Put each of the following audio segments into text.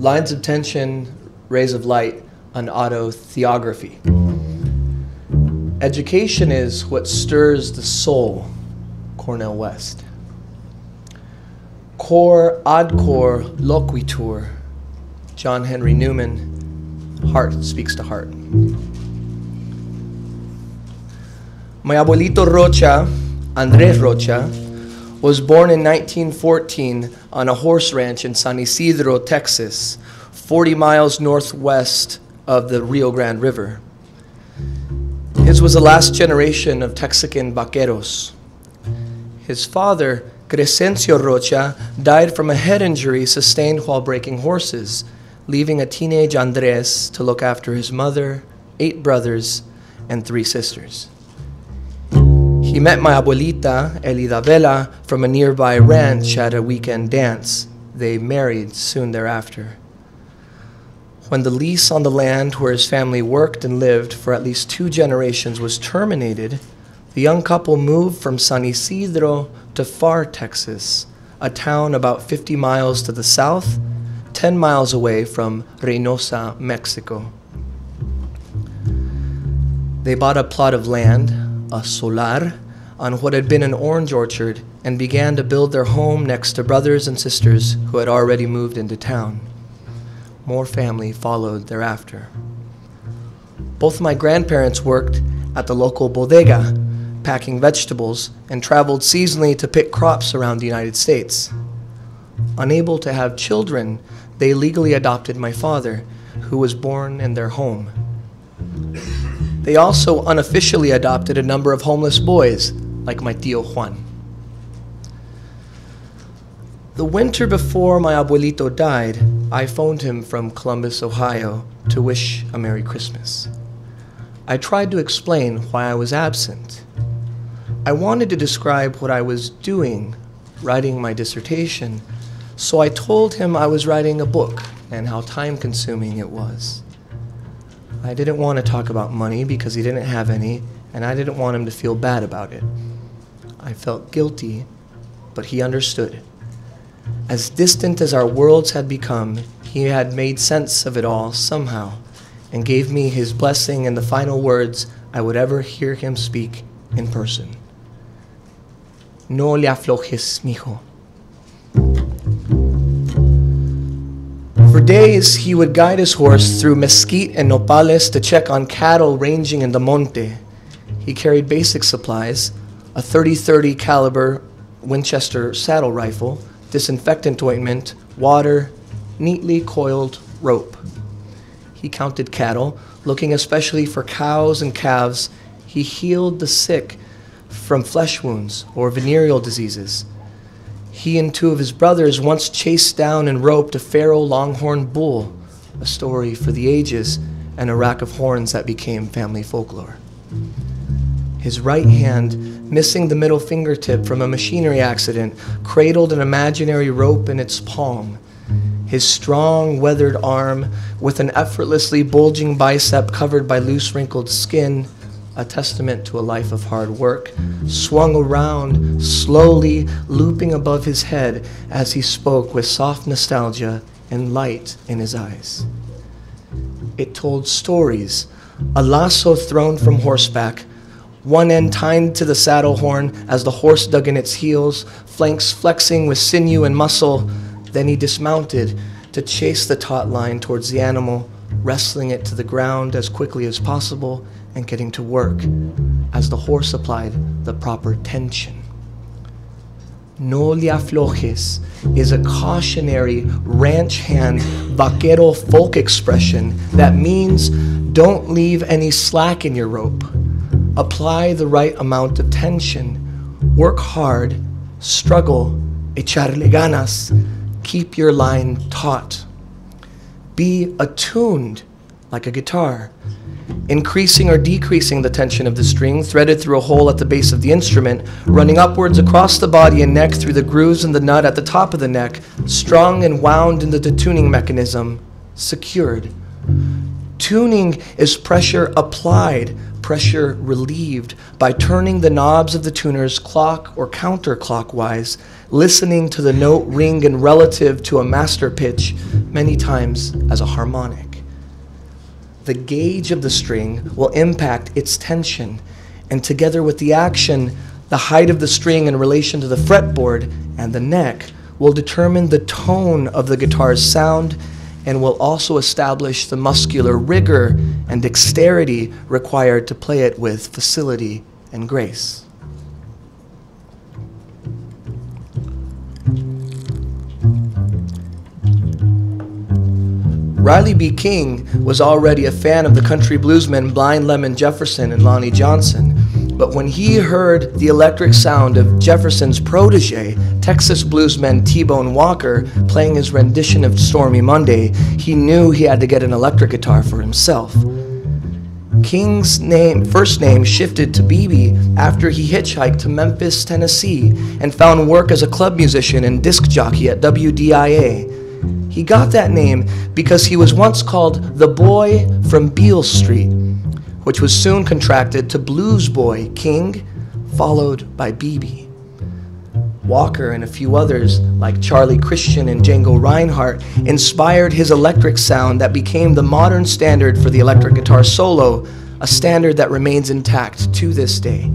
Lines of Tension, Rays of Light, on Autotheography. Education is what stirs the soul, Cornel West. Cor ad cor loquitur, John Henry Newman, heart speaks to heart. My abuelito Rocha, Andres Rocha, was born in 1914 on a horse ranch in San Isidro, Texas, 40 miles northwest of the Rio Grande River. His was the last generation of Texican vaqueros. His father, Crescencio Rocha, died from a head injury sustained while breaking horses, leaving a teenage Andres to look after his mother, 8 brothers, and 3 sisters. He met my abuelita, Elida Vela, from a nearby ranch at a weekend dance. They married soon thereafter. When the lease on the land where his family worked and lived for at least 2 generations was terminated, the young couple moved from San Isidro to Far, Texas, a town about 50 miles to the south, 10 miles away from Reynosa, Mexico. They bought a plot of land, a solar, on what had been an orange orchard and began to build their home next to brothers and sisters who had already moved into town. More family followed thereafter. Both my grandparents worked at the local bodega, packing vegetables, and traveled seasonally to pick crops around the United States. Unable to have children, they legally adopted my father, who was born in their home. They also unofficially adopted a number of homeless boys, like my tío Juan. The winter before my abuelito died, I phoned him from Columbus, Ohio, to wish a Merry Christmas. I tried to explain why I was absent. I wanted to describe what I was doing, writing my dissertation, so I told him I was writing a book and how time-consuming it was. I didn't want to talk about money because he didn't have any, and I didn't want him to feel bad about it. I felt guilty, but he understood. As distant as our worlds had become, he had made sense of it all somehow, and gave me his blessing in the final words I would ever hear him speak in person. No le aflojes, mijo. For days, he would guide his horse through mesquite and nopales to check on cattle ranging in the monte. He carried basic supplies, a .30-30 caliber Winchester saddle rifle, disinfectant ointment, water, neatly coiled rope. He counted cattle, looking especially for cows and calves. He healed the sick from flesh wounds or venereal diseases. He and 2 of his brothers once chased down and roped a feral longhorn bull, a story for the ages and a rack of horns that became family folklore. His right hand, missing the middle fingertip from a machinery accident, cradled an imaginary rope in its palm. His strong, weathered arm, with an effortlessly bulging bicep covered by loose, wrinkled skin, a testament to a life of hard work, swung around, slowly looping above his head as he spoke with soft nostalgia and light in his eyes. It told stories, a lasso thrown from horseback, one end tied to the saddle horn as the horse dug in its heels, flanks flexing with sinew and muscle. Then he dismounted to chase the taut line towards the animal, wrestling it to the ground as quickly as possible and getting to work as the horse applied the proper tension. No le aflojes is a cautionary ranch hand vaquero folk expression that means don't leave any slack in your rope. Apply the right amount of tension. Work hard, struggle, echarle ganas. Keep your line taut. Be attuned like a guitar, increasing or decreasing the tension of the string threaded through a hole at the base of the instrument, running upwards across the body and neck through the grooves in the nut at the top of the neck, strung and wound into the tuning mechanism, secured. Tuning is pressure applied, pressure relieved by turning the knobs of the tuner's clock or counterclockwise, listening to the note ring in relative to a master pitch, many times as a harmonic. The gauge of the string will impact its tension, and together with the action, the height of the string in relation to the fretboard and the neck will determine the tone of the guitar's sound and will also establish the muscular rigor and dexterity required to play it with facility and grace. Riley B. King was already a fan of the country bluesmen Blind Lemon Jefferson and Lonnie Johnson, but when he heard the electric sound of Jefferson's protege, Texas bluesman T-Bone Walker, playing his rendition of Stormy Monday, he knew he had to get an electric guitar for himself. King's first name shifted to BB after he hitchhiked to Memphis, Tennessee, and found work as a club musician and disc jockey at WDIA. He got that name because he was once called the boy from Beale Street, which was soon contracted to Blues Boy King, followed by BB. Walker and a few others, like Charlie Christian and Django Reinhardt, inspired his electric sound that became the modern standard for the electric guitar solo, a standard that remains intact to this day.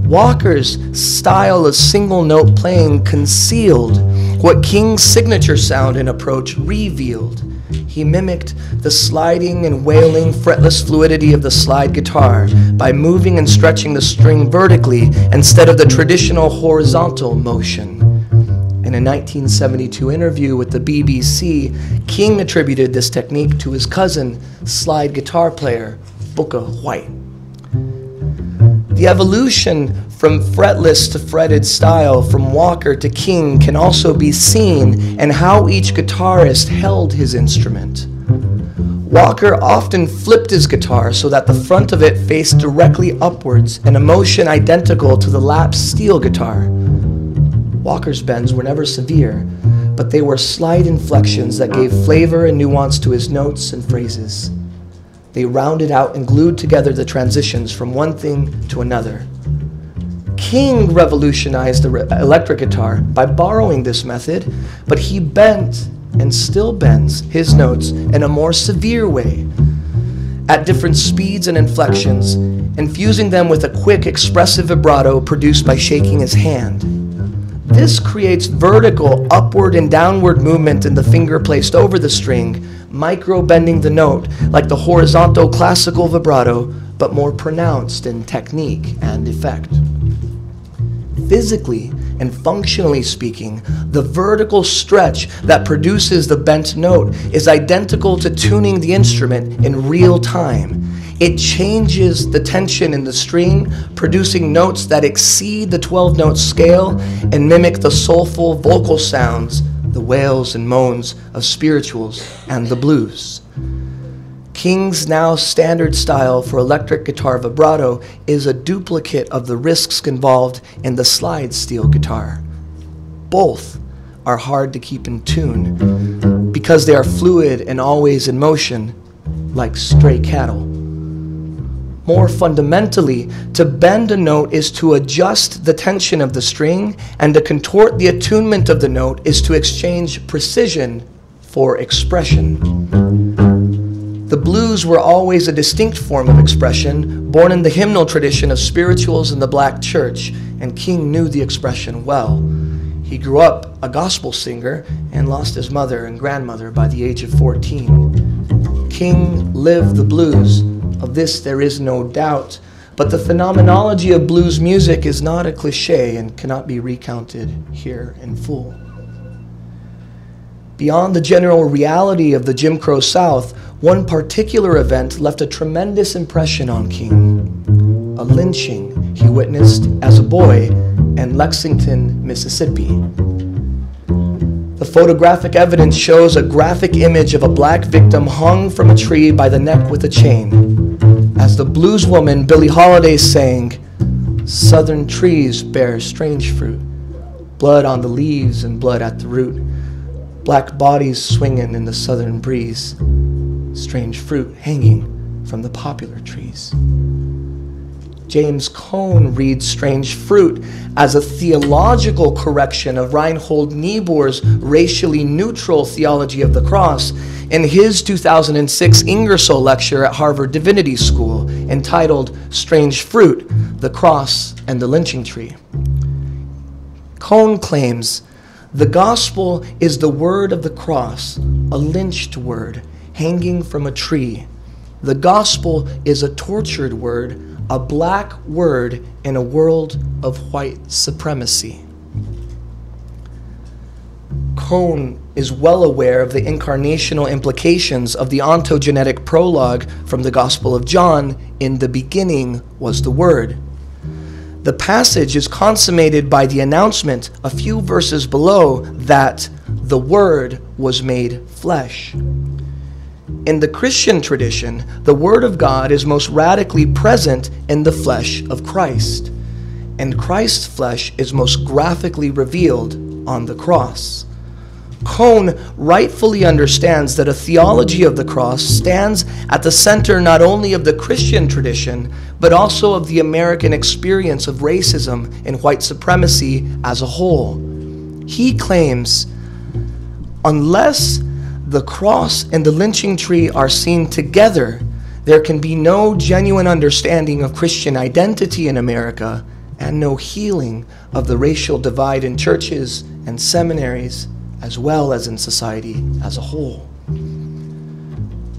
Walker's style of single note playing concealed what King's signature sound and approach revealed. He mimicked the sliding and wailing fretless fluidity of the slide guitar by moving and stretching the string vertically instead of the traditional horizontal motion. In a 1972 interview with the BBC, King attributed this technique to his cousin, slide guitar player Booker White. The evolution from fretless to fretted style from Walker to King can also be seen in how each guitarist held his instrument. Walker often flipped his guitar so that the front of it faced directly upwards, in a motion identical to the lap steel guitar. Walker's bends were never severe, but they were slight inflections that gave flavor and nuance to his notes and phrases. They rounded out and glued together the transitions from one thing to another. King revolutionized the electric guitar by borrowing this method, but he bent and still bends his notes in a more severe way, at different speeds and inflections, infusing them with a quick, expressive vibrato produced by shaking his hand. This creates vertical upward and downward movement in the finger placed over the string, micro-bending the note like the horizontal classical vibrato, but more pronounced in technique and effect. Physically and functionally speaking, the vertical stretch that produces the bent note is identical to tuning the instrument in real time. It changes the tension in the string, producing notes that exceed the 12-note scale and mimic the soulful vocal sounds, the wails and moans of spirituals and the blues. King's now standard style for electric guitar vibrato is a duplicate of the risks involved in the slide steel guitar. Both are hard to keep in tune because they are fluid and always in motion, like stray cattle. More fundamentally, to bend a note is to adjust the tension of the string, and to contort the attunement of the note is to exchange precision for expression. The blues were always a distinct form of expression, born in the hymnal tradition of spirituals in the black church, and King knew the expression well. He grew up a gospel singer and lost his mother and grandmother by the age of 14. King lived the blues. Of this there is no doubt, but the phenomenology of blues music is not a cliché and cannot be recounted here in full. Beyond the general reality of the Jim Crow South, one particular event left a tremendous impression on King: a lynching he witnessed as a boy in Lexington, Mississippi. The photographic evidence shows a graphic image of a black victim hung from a tree by the neck with a chain. As the blueswoman Billie Holiday sang, "Southern trees bear strange fruit, blood on the leaves and blood at the root, black bodies swinging in the southern breeze, strange fruit hanging from the popular trees. James Cone reads Strange Fruit as a theological correction of Reinhold Niebuhr's racially neutral theology of the cross in his 2006 Ingersoll lecture at Harvard Divinity School entitled Strange Fruit, the Cross and the Lynching Tree. Cone claims, the gospel is the word of the cross, a lynched word, hanging from a tree. The gospel is a tortured word, a black word in a world of white supremacy. Cone is well aware of the incarnational implications of the ontogenetic prologue from the Gospel of John, in the beginning was the Word. The passage is consummated by the announcement a few verses below that the Word was made flesh. In the Christian tradition, the Word of God is most radically present in the flesh of Christ, and Christ's flesh is most graphically revealed on the cross. Cone rightfully understands that a theology of the cross stands at the center not only of the Christian tradition, but also of the American experience of racism and white supremacy as a whole. He claims, unless the cross and the lynching tree are seen together, there can be no genuine understanding of Christian identity in America and no healing of the racial divide in churches and seminaries, as well as in society as a whole.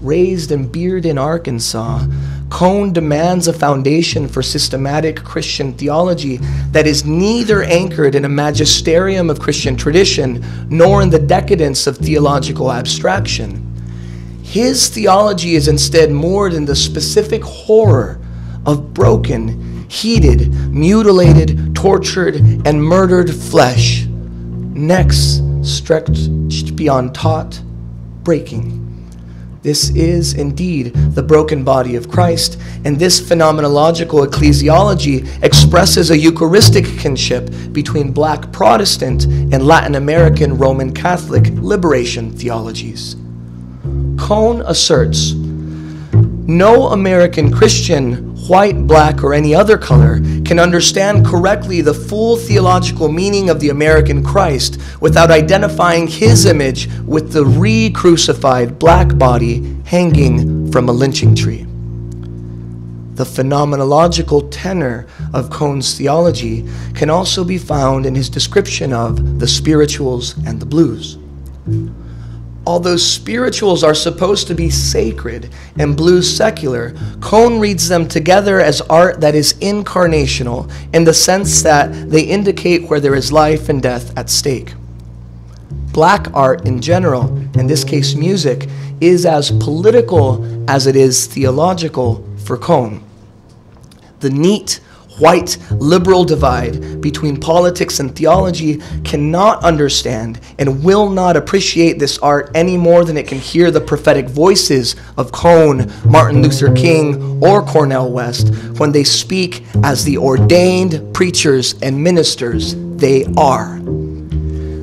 Raised and bearded in Arkansas, Cone demands a foundation for systematic Christian theology that is neither anchored in a magisterium of Christian tradition nor in the decadence of theological abstraction. His theology is instead moored in the specific horror of broken, heated, mutilated, tortured, and murdered flesh, necks stretched beyond taut, breaking. This is indeed the broken body of Christ, and this phenomenological ecclesiology expresses a Eucharistic kinship between Black Protestant and Latin American Roman Catholic liberation theologies. Cone asserts, no American Christian, white, black, or any other color, can understand correctly the full theological meaning of the American Christ without identifying his image with the re-crucified black body hanging from a lynching tree. The phenomenological tenor of Cone's theology can also be found in his description of the spirituals and the blues. Although spirituals are supposed to be sacred and blues secular, Cone reads them together as art that is incarnational in the sense that they indicate where there is life and death at stake. Black art in general, in this case music, is as political as it is theological for Cone. The neat, white, liberal divide between politics and theology cannot understand and will not appreciate this art any more than it can hear the prophetic voices of Cone, Martin Luther King, or Cornel West when they speak as the ordained preachers and ministers they are.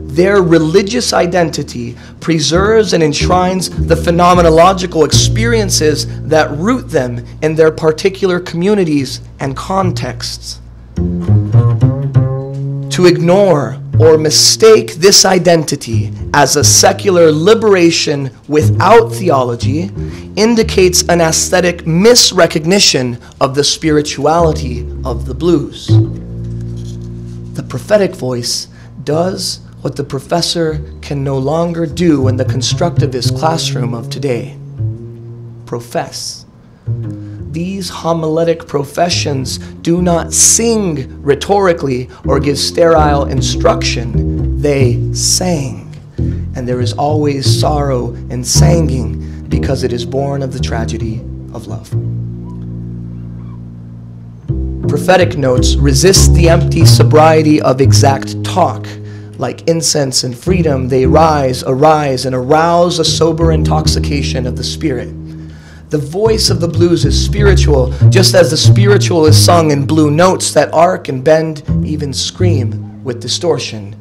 Their religious identity preserves and enshrines the phenomenological experiences that root them in their particular communities and contexts. To ignore or mistake this identity as a secular liberation without theology indicates an aesthetic misrecognition of the spirituality of the blues. The prophetic voice does what the professor can no longer do in the constructivist classroom of today: profess. These homiletic professions do not sing rhetorically or give sterile instruction. They sang. And there is always sorrow in singing because it is born of the tragedy of love. Prophetic notes resist the empty sobriety of exact talk. Like incense and freedom, they arise, and arouse a sober intoxication of the spirit. The voice of the blues is spiritual, just as the spiritual is sung in blue notes that arc and bend, even scream with distortion.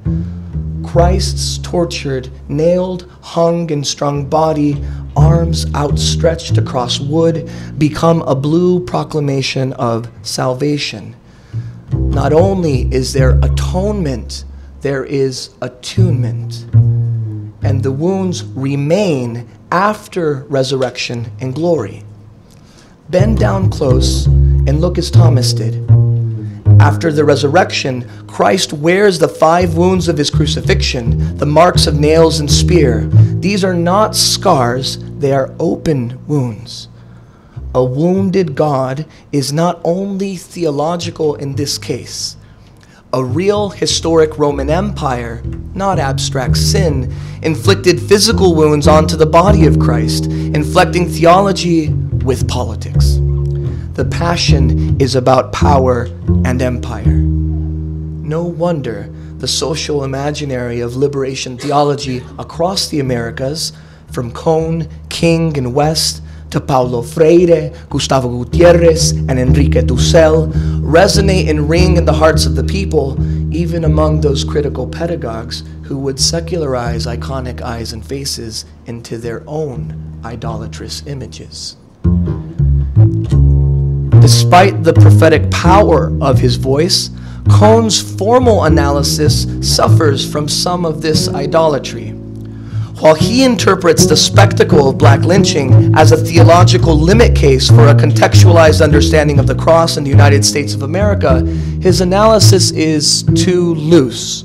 Christ's tortured, nailed, hung, and strung body, arms outstretched across wood, become a blue proclamation of salvation. Not only is there atonement, there is attunement. And the wounds remain after resurrection and glory. Bend down close and look as Thomas did. After the resurrection, Christ wears the 5 wounds of his crucifixion, the marks of nails and spear. These are not scars, they are open wounds. A wounded God is not only theological in this case. A real historic Roman Empire, not abstract sin, inflicted physical wounds onto the body of Christ, inflecting theology with politics. The Passion is about power and empire. No wonder the social imaginary of liberation theology across the Americas, from Cone, King, and West, to Paulo Freire, Gustavo Gutierrez, and Enrique Dussel, resonate and ring in the hearts of the people, even among those critical pedagogues who would secularize iconic eyes and faces into their own idolatrous images. Despite the prophetic power of his voice, Cone's formal analysis suffers from some of this idolatry. While he interprets the spectacle of black lynching as a theological limit case for a contextualized understanding of the cross in the United States of America, his analysis is too loose.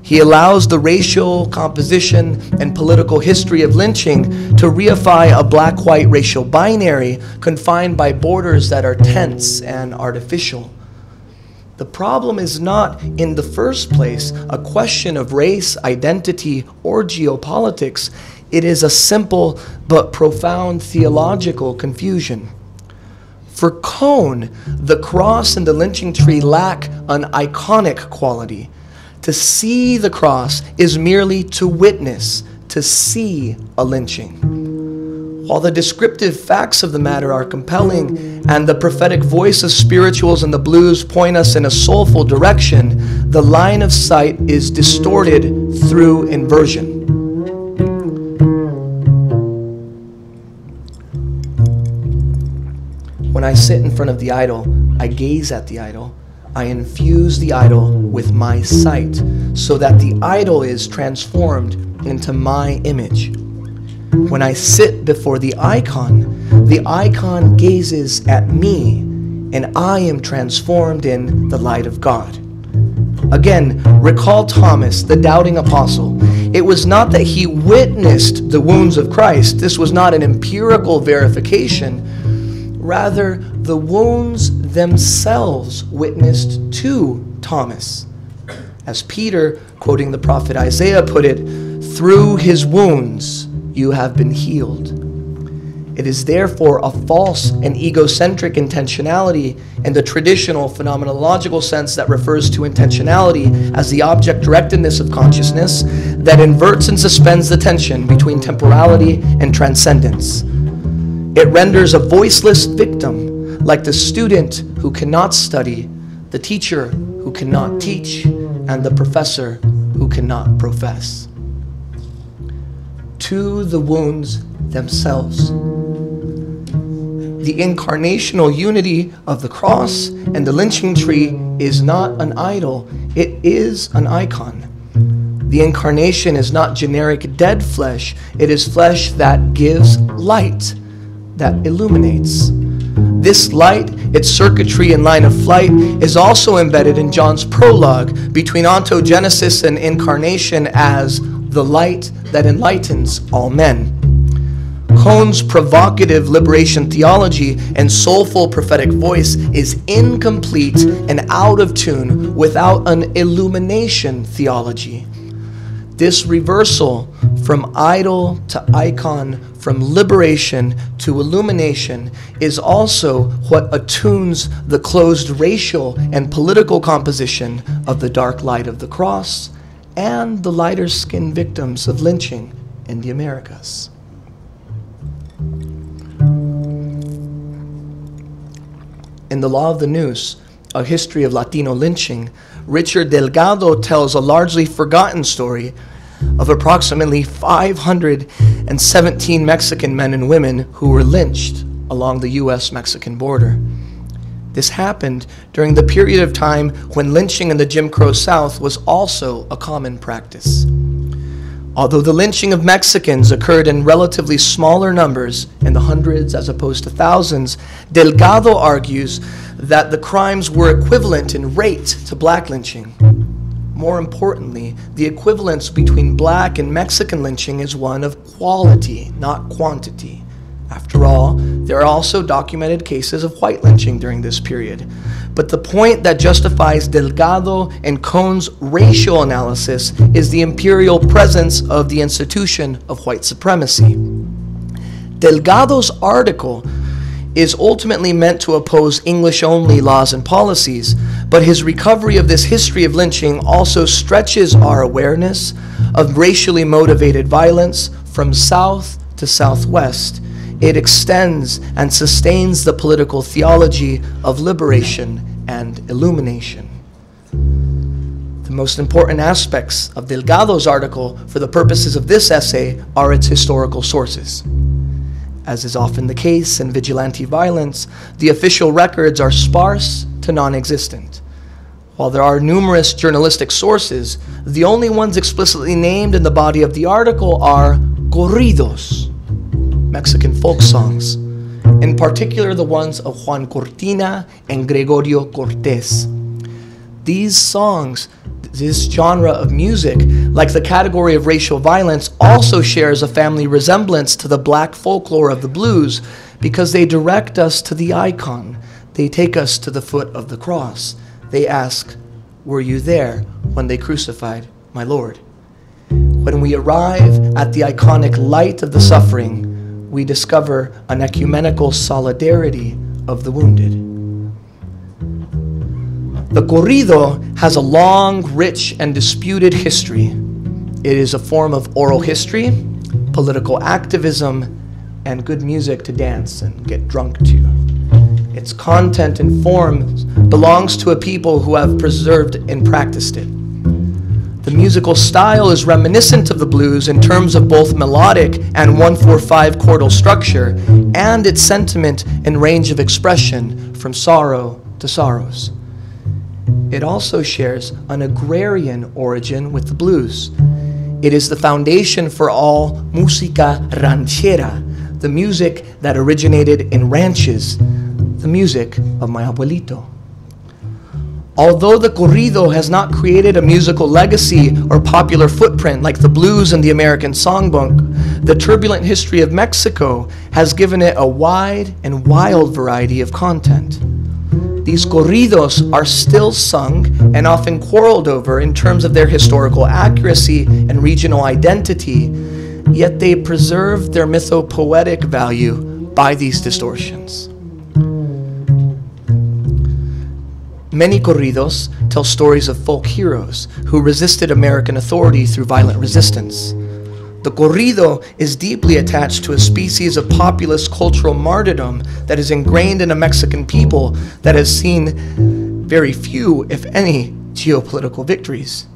He allows the racial composition and political history of lynching to reify a black-white racial binary confined by borders that are tense and artificial. The problem is not, in the first place, a question of race, identity, or geopolitics. It is a simple but profound theological confusion. For Cone, the cross and the lynching tree lack an iconic quality. To see the cross is merely to witness, to see a lynching. While the descriptive facts of the matter are compelling and the prophetic voice of spirituals and the blues point us in a soulful direction, the line of sight is distorted through inversion. When I sit in front of the idol, I gaze at the idol. I infuse the idol with my sight so that the idol is transformed into my image. When I sit before the icon gazes at me, and I am transformed in the light of God. Again, recall Thomas, the doubting apostle. It was not that he witnessed the wounds of Christ. This was not an empirical verification. Rather, the wounds themselves witnessed to Thomas. As Peter, quoting the prophet Isaiah, put it, "Through his wounds you have been healed." It is therefore a false and egocentric intentionality in the traditional phenomenological sense that refers to intentionality as the object-directedness of consciousness that inverts and suspends the tension between temporality and transcendence. It renders a voiceless victim, like the student who cannot study, the teacher who cannot teach, and the professor who cannot profess. To the wounds themselves. The incarnational unity of the cross and the lynching tree is not an idol, it is an icon. The incarnation is not generic dead flesh, it is flesh that gives light, that illuminates. This light, its circuitry and line of flight, is also embedded in John's prologue between ontogenesis and incarnation as the light that enlightens all men. Cone's provocative liberation theology and soulful prophetic voice is incomplete and out of tune without an illumination theology. This reversal from idol to icon, from liberation to illumination, is also what attunes the closed racial and political composition of the dark light of the cross and the lighter-skinned victims of lynching in the Americas. In the Law of the Noose, A History of Latino Lynching, Richard Delgado tells a largely forgotten story of approximately 517 Mexican men and women who were lynched along the U.S.-Mexican border. This happened during the period of time when lynching in the Jim Crow South was also a common practice. Although the lynching of Mexicans occurred in relatively smaller numbers, in the hundreds as opposed to thousands, Delgado argues that the crimes were equivalent in rate to black lynching. More importantly, the equivalence between black and Mexican lynching is one of quality, not quantity. After all, there are also documented cases of white lynching during this period. But the point that justifies Delgado and Cohn's racial analysis is the imperial presence of the institution of white supremacy. Delgado's article is ultimately meant to oppose English-only laws and policies, but his recovery of this history of lynching also stretches our awareness of racially motivated violence from South to Southwest. It extends and sustains the political theology of liberation and illumination. The most important aspects of Delgado's article for the purposes of this essay are its historical sources. As is often the case in vigilante violence, the official records are sparse to non-existent. While there are numerous journalistic sources, the only ones explicitly named in the body of the article are corridos, Mexican folk songs, in particular the ones of Juan Cortina and Gregorio Cortés. These songs, this genre of music, like the category of racial violence, also shares a family resemblance to the black folklore of the blues because they direct us to the icon. They take us to the foot of the cross. They ask, "Were you there when they crucified my Lord?" When we arrive at the iconic light of the suffering, we discover an ecumenical solidarity of the wounded. The corrido has a long, rich, and disputed history. It is a form of oral history, political activism, and good music to dance and get drunk to. Its content and form belongs to a people who have preserved and practiced it. The musical style is reminiscent of the blues in terms of both melodic and 1/4/5 chordal structure, and its sentiment and range of expression from sorrow to sorrows. It also shares an agrarian origin with the blues. It is the foundation for all música ranchera, the music that originated in ranches, the music of my abuelito. Although the corrido has not created a musical legacy or popular footprint like the blues and the American songbook, the turbulent history of Mexico has given it a wide and wild variety of content. These corridos are still sung and often quarreled over in terms of their historical accuracy and regional identity, yet they preserve their mythopoetic value by these distortions. Many corridos tell stories of folk heroes who resisted American authority through violent resistance. The corrido is deeply attached to a species of populist cultural martyrdom that is ingrained in a Mexican people that has seen very few, if any, geopolitical victories.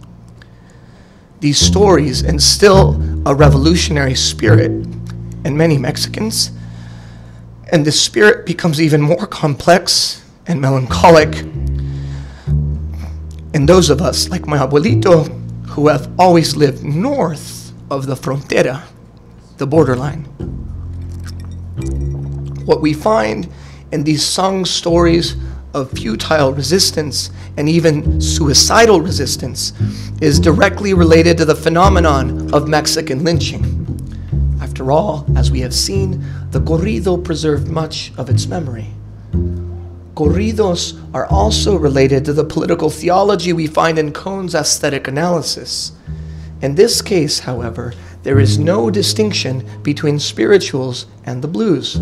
These stories instill a revolutionary spirit in many Mexicans, and this spirit becomes even more complex and melancholic in those of us, like my abuelito, who have always lived north of the frontera, the borderline. What we find in these sung stories of futile resistance and even suicidal resistance is directly related to the phenomenon of Mexican lynching. After all, as we have seen, the corrido preserved much of its memory. Corridos are also related to the political theology we find in Cohn's aesthetic analysis. In this case, however, there is no distinction between spirituals and the blues.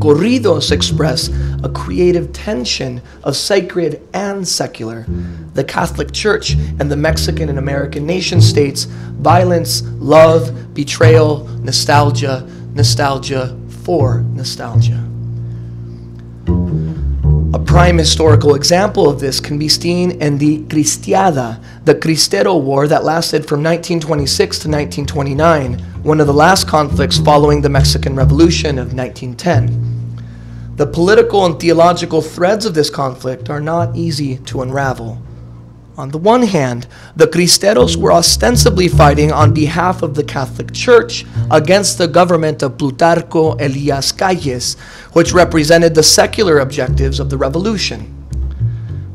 Corridos express a creative tension of sacred and secular. The Catholic Church and the Mexican and American nation states, violence, love, betrayal, nostalgia, nostalgia for nostalgia. A prime historical example of this can be seen in the Cristiada, the Cristero War that lasted from 1926 to 1929, one of the last conflicts following the Mexican Revolution of 1910. The political and theological threads of this conflict are not easy to unravel. On the one hand, the Cristeros were ostensibly fighting on behalf of the Catholic Church against the government of Plutarco Elias Calles, which represented the secular objectives of the revolution.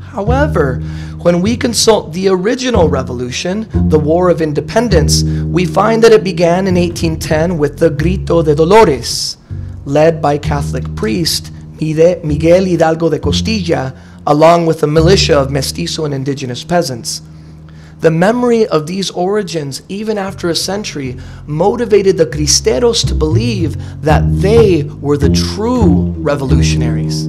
However, when we consult the original revolution, the War of Independence, we find that it began in 1810 with the Grito de Dolores, led by Catholic priest Miguel Hidalgo de Costilla, along with a militia of mestizo and indigenous peasants. The memory of these origins, even after a century, motivated the Cristeros to believe that they were the true revolutionaries.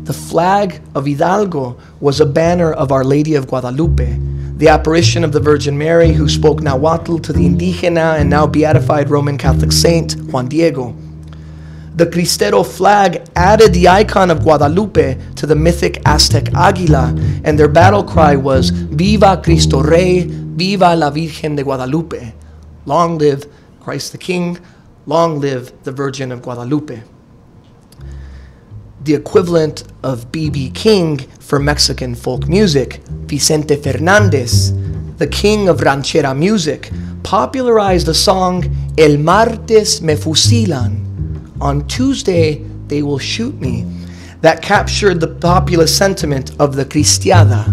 The flag of Hidalgo was a banner of Our Lady of Guadalupe, the apparition of the Virgin Mary who spoke Nahuatl to the indigena and now beatified Roman Catholic saint Juan Diego. The Cristero flag added the icon of Guadalupe to the mythic Aztec águila, and their battle cry was Viva Cristo Rey, Viva la Virgen de Guadalupe. Long live Christ the King, long live the Virgin of Guadalupe. The equivalent of B.B. King for Mexican folk music, Vicente Fernández, the king of ranchera music, popularized the song El Martes Me Fusilan, On Tuesday They Will Shoot Me, that captured the populist sentiment of the Cristiada.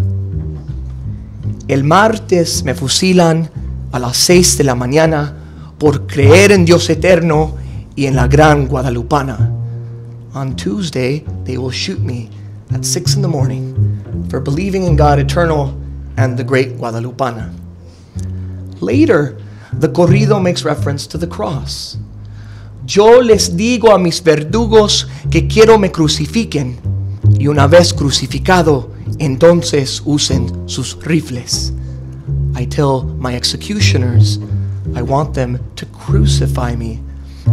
El martes me fusilan a las 6 de la mañana por creer en Dios eterno y en la gran guadalupana. On Tuesday they will shoot me at 6 in the morning for believing in God eternal and the great Guadalupana. Later, the corrido makes reference to the cross. Yo les digo a mis verdugos que quiero me crucifiquen, y una vez crucificado, entonces usen sus rifles. I tell my executioners, I want them to crucify me,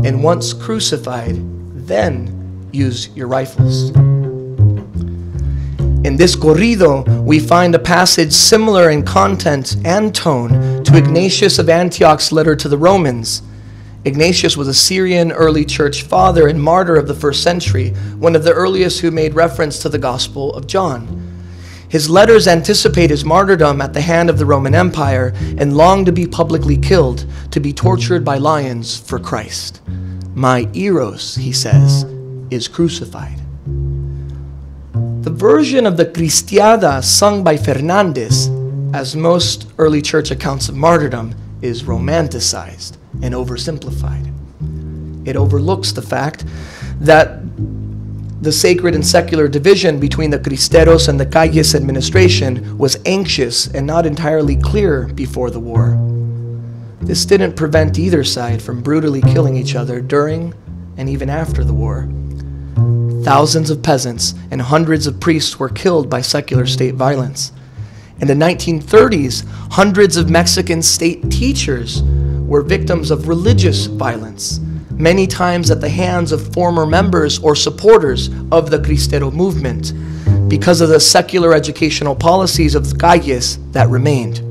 and once crucified, then use your rifles. In this corrido, we find a passage similar in content and tone to Ignatius of Antioch's letter to the Romans. Ignatius was a Syrian early church father and martyr of the first century, one of the earliest who made reference to the Gospel of John. His letters anticipate his martyrdom at the hand of the Roman Empire and long to be publicly killed, to be tortured by lions for Christ. My Eros, he says, is crucified. The version of the Cristiada sung by Fernández, as most early church accounts of martyrdom, is romanticized and oversimplified. It overlooks the fact that the sacred and secular division between the Cristeros and the Calles administration was anxious and not entirely clear before the war. This didn't prevent either side from brutally killing each other during and even after the war. Thousands of peasants and hundreds of priests were killed by secular state violence. In the 1930s, hundreds of Mexican state teachers were victims of religious violence, many times at the hands of former members or supporters of the Cristero movement, because of the secular educational policies of the Calles that remained.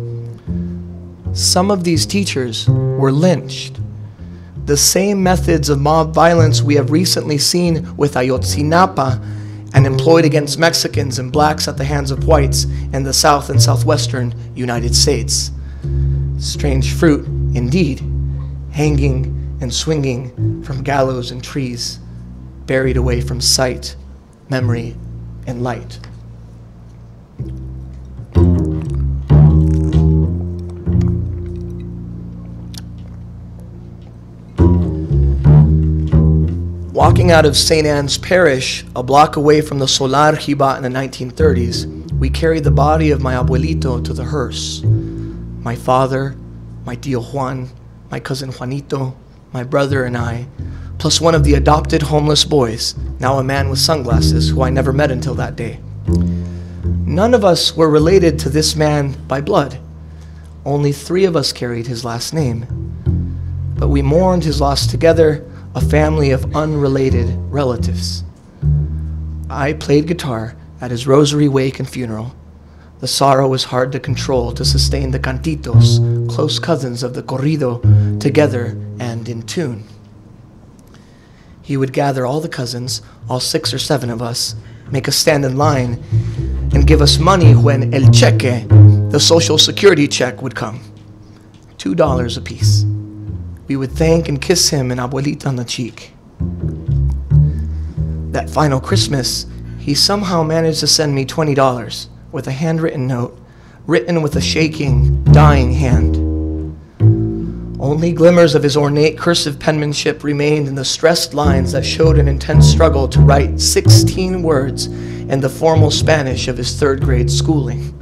Some of these teachers were lynched. The same methods of mob violence we have recently seen with Ayotzinapa and employed against Mexicans and blacks at the hands of whites in the South and Southwestern United States. Strange fruit, indeed, hanging and swinging from gallows and trees, buried away from sight, memory, and light. Walking out of St. Anne's Parish, a block away from the Solar he bought in the 1930s, we carried the body of my abuelito to the hearse. My father, my tío Juan, my cousin Juanito, my brother and I, plus one of the adopted homeless boys, now a man with sunglasses who I never met until that day. None of us were related to this man by blood. Only 3 of us carried his last name. But we mourned his loss together, a family of unrelated relatives. I played guitar at his rosary, wake, and funeral. The sorrow was hard to control to sustain the cantitos, close cousins of the corrido, together and in tune. He would gather all the cousins, all 6 or 7 of us, make us stand in line, and give us money when el cheque, the social security check, would come. $2 apiece. We would thank and kiss him and Abuelita on the cheek. That final Christmas, he somehow managed to send me $20 with a handwritten note, written with a shaking, dying hand. Only glimmers of his ornate cursive penmanship remained in the stressed lines that showed an intense struggle to write 16 words in the formal Spanish of his 3rd grade schooling.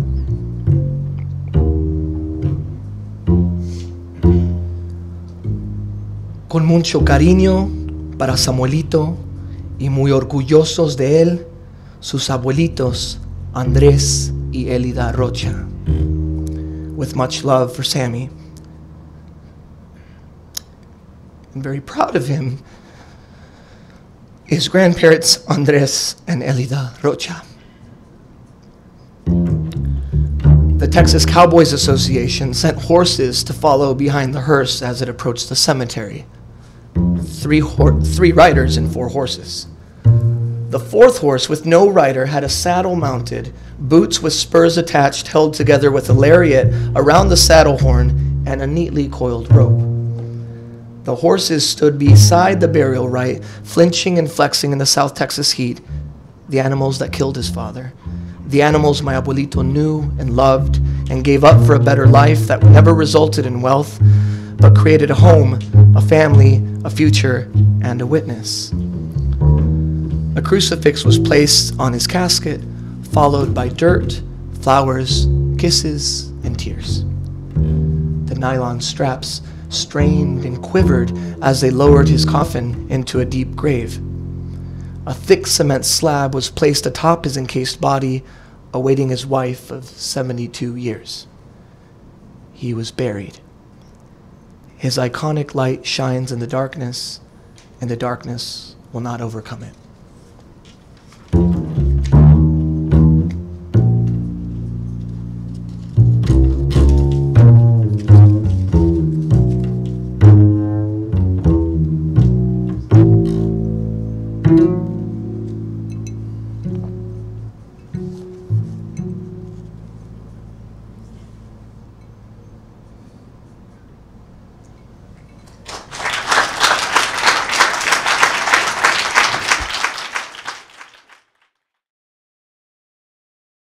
Con mucho cariño para Samuelito y muy orgullosos de él, sus abuelitos Andrés y Elida Rocha. With much love for Sammy. I'm very proud of him. His grandparents Andrés and Elida Rocha. The Texas Cowboys Association sent horses to follow behind the hearse as it approached the cemetery. 3 riders and 4 horses. The 4th horse, with no rider, had a saddle mounted, boots with spurs attached held together with a lariat around the saddle horn and a neatly coiled rope. The horses stood beside the burial rite, flinching and flexing in the South Texas heat, the animals that killed his father, the animals my abuelito knew and loved and gave up for a better life that never resulted in wealth, but created a home, a family, a future, and a witness. A crucifix was placed on his casket, followed by dirt, flowers, kisses, and tears. The nylon straps strained and quivered as they lowered his coffin into a deep grave. A thick cement slab was placed atop his encased body, awaiting his wife of 72 years. He was buried. His iconic light shines in the darkness, and the darkness will not overcome it.